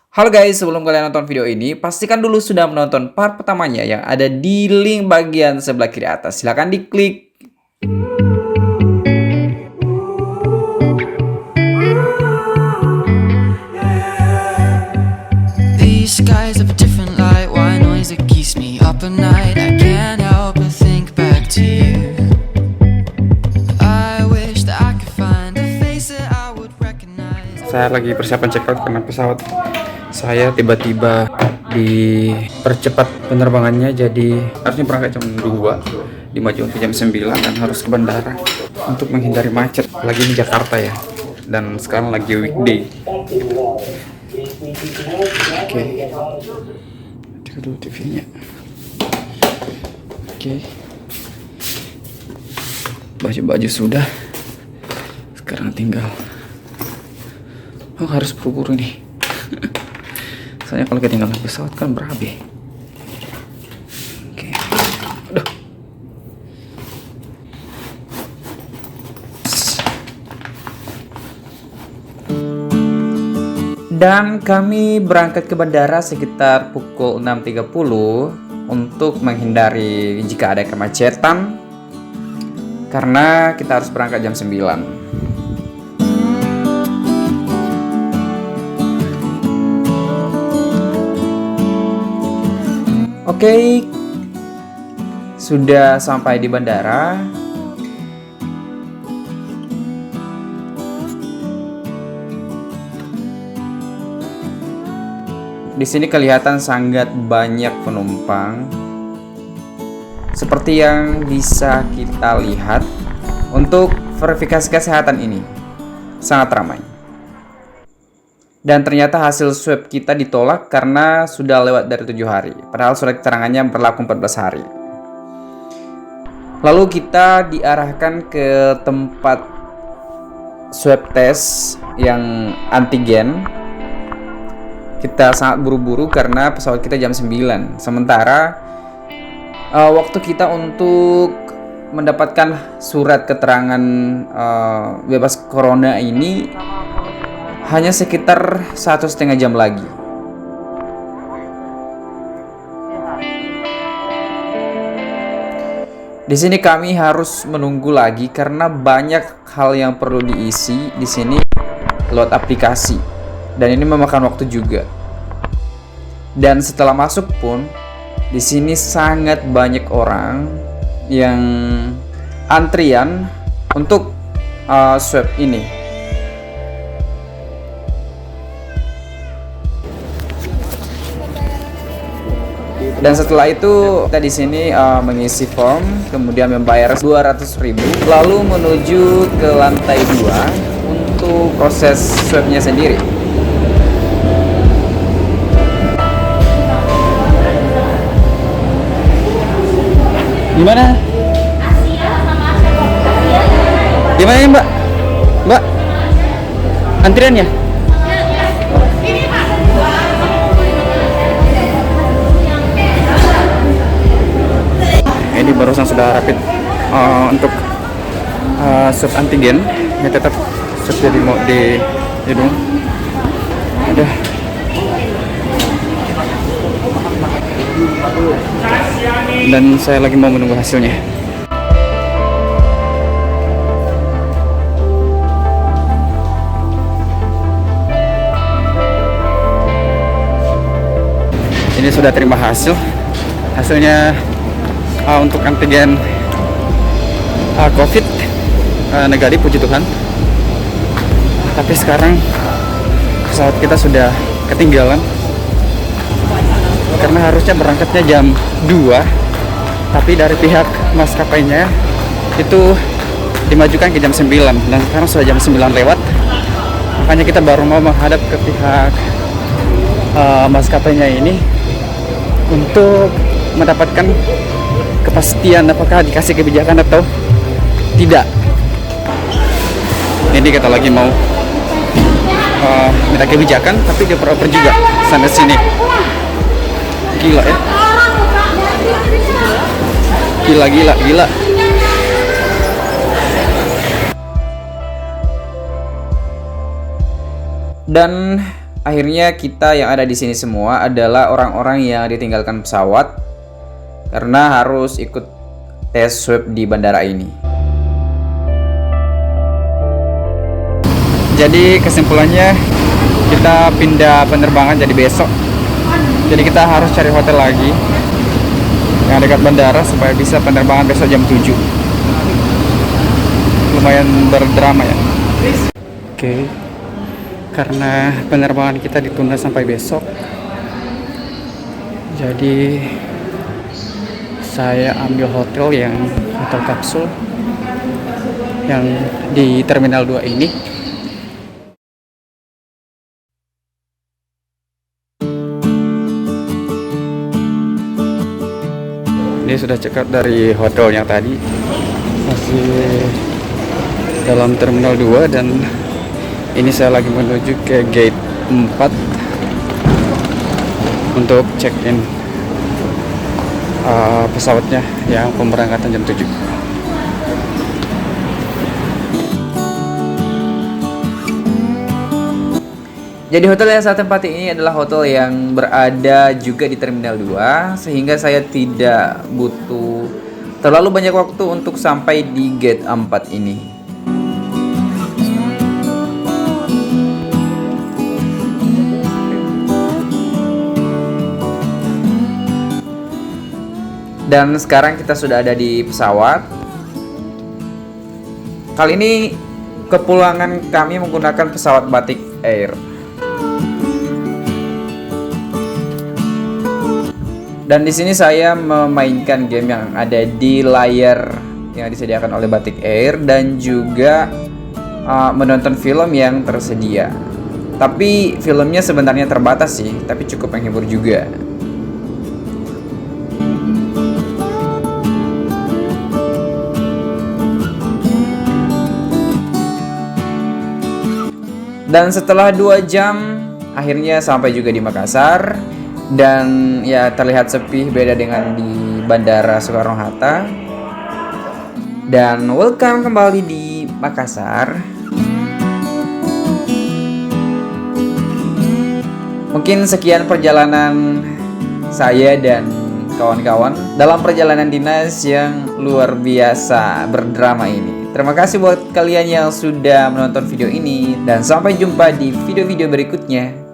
Halo guys, sebelum kalian nonton video ini, pastikan dulu sudah menonton part pertamanya yang ada di link bagian sebelah kiri atas. Silahkan diklik. These skies have a different light, why noise that keeps me up at night. I can't help but think back to you. I wish that I could find a face that I would recognize. Saya lagi persiapan check out karena pesawat saya tiba-tiba dipercepat penerbangannya, jadi harusnya berangkat jam 2, dimajukan ke jam 9 dan harus ke bandara untuk menghindari macet. Lagi di Jakarta ya, dan sekarang lagi weekday. Oke, dulu TV-nya. Oke, baju-baju sudah, sekarang tinggal harus buru-buru nih. Soalnya kalau ketinggalan pesawat kan berabe. Oke. Aduh. Dan kami berangkat ke bandara sekitar pukul 6.30 untuk menghindari jika ada kemacetan, karena kita harus berangkat jam 9. Oke, sudah sampai di bandara. Di sini kelihatan sangat banyak penumpang. Seperti yang bisa kita lihat, untuk verifikasi kesehatan ini sangat ramai. Dan ternyata hasil swab kita ditolak karena sudah lewat dari 7 hari. Padahal surat keterangannya berlaku 14 hari. Lalu kita diarahkan ke tempat swab test yang antigen. Kita sangat buru-buru karena pesawat kita jam 9. Sementara waktu kita untuk mendapatkan surat keterangan bebas corona ini hanya sekitar 1,5 jam lagi. Di sini kami harus menunggu lagi karena banyak hal yang perlu diisi di sini lewat aplikasi, dan ini memakan waktu juga. Dan setelah masuk pun di sini sangat banyak orang yang antrian untuk swab ini. Dan setelah itu kita di sini mengisi form, kemudian membayar 200.000, lalu menuju ke lantai 2 untuk proses swabnya sendiri. Gimana? Gimana ya, Mbak? Mbak, antriannya? Ini barusan sudah rapid untuk swab antigen, ya tetap swab di hidung. Udah. Dan saya lagi mau menunggu hasilnya. Ini sudah terima hasilnya. Untuk antigen COVID negatif, puji Tuhan. Tapi sekarang pesawat kita sudah ketinggalan karena harusnya berangkatnya jam 2, tapi dari pihak maskapainya itu dimajukan ke jam 9, dan sekarang sudah jam 9 lewat. Makanya kita baru mau menghadap ke pihak maskapainya ini untuk mendapatkan kepastian apakah dikasih kebijakan atau tidak. Ini kita lagi mau minta kebijakan, tapi dioper-oper juga sana sini. Gila ya, gila. Dan Akhirnya kita yang ada di sini semua adalah orang-orang yang ditinggalkan pesawat karena harus ikut tes swab di bandara ini. Jadi kesimpulannya kita pindah penerbangan jadi besok. Jadi kita harus cari hotel lagi yang dekat bandara supaya bisa penerbangan besok jam 7. Lumayan berdrama ya. Oke. Karena penerbangan kita ditunda sampai besok. Jadi saya ambil hotel kapsul yang di Terminal 2 ini. Ini sudah check out dari hotel yang tadi, masih dalam Terminal 2, dan ini saya lagi menuju ke gate 4 untuk check in pesawatnya yang pemberangkatan jam 7. Jadi hotel yang saya tempati ini adalah hotel yang berada juga di Terminal 2, sehingga saya tidak butuh terlalu banyak waktu untuk sampai di gate 4 ini. Dan sekarang kita sudah ada di pesawat. Kali ini kepulangan kami menggunakan pesawat Batik Air. Dan di sini saya memainkan game yang ada di layar yang disediakan oleh Batik Air dan juga menonton film yang tersedia. Tapi filmnya sebenarnya terbatas sih, tapi cukup menghibur juga. Dan setelah 2 jam akhirnya sampai juga di Makassar. Dan ya terlihat sepi, beda dengan di Bandara Soekarno-Hatta. Dan welcome kembali di Makassar. Mungkin sekian perjalanan saya dan kawan-kawan dalam perjalanan dinas yang luar biasa berdrama ini. Terima kasih buat kalian yang sudah menonton video ini, dan sampai jumpa di video-video berikutnya.